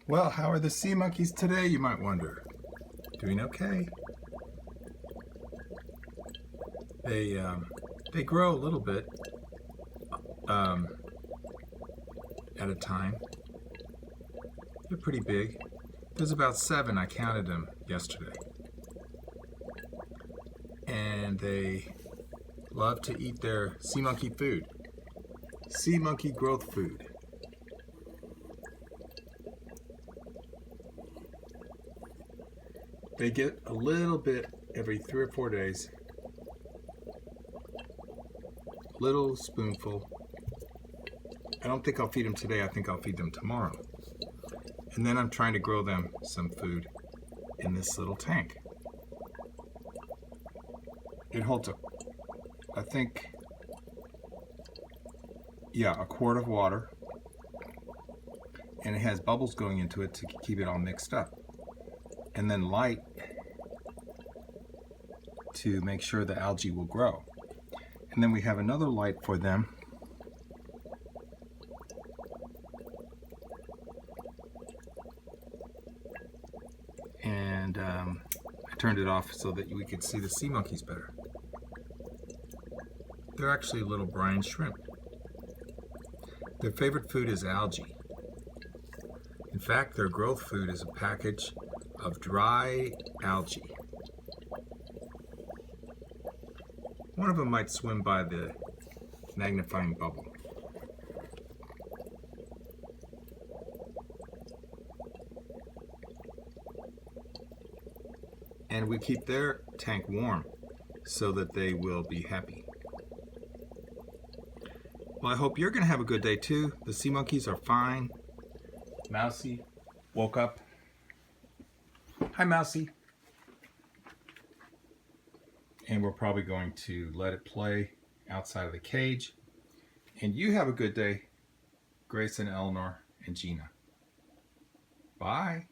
Well, how are the sea monkeys today, you might wonder? Doing okay. They they grow a little bit um, at a time. They're pretty big. There's about 7. I counted them yesterday. And they love to eat their sea monkey food. Sea monkey growth food. They get a little bit every 3 or 4 days. Little spoonful. I don't think I'll feed them today. I think I'll feed them tomorrow. And then I'm trying to grow them some food in this little tank. It holds I think, a quart of water. And it has bubbles going into it to keep it all mixed up. And then light to make sure the algae will grow. And then we have another light for them. And I turned it off so that we could see the sea monkeys better. They're actually little brine shrimp. Their favorite food is algae. In fact, their growth food is a package of dry algae. One of them might swim by the magnifying bubble. And we keep their tank warm so that they will be happy. Well, I hope you're going to have a good day too. The sea monkeys are fine. Mousy woke up. Hi, Mousy. And we're probably going to let it play outside of the cage. And you have a good day, Grace and Eleanor and Gina. Bye.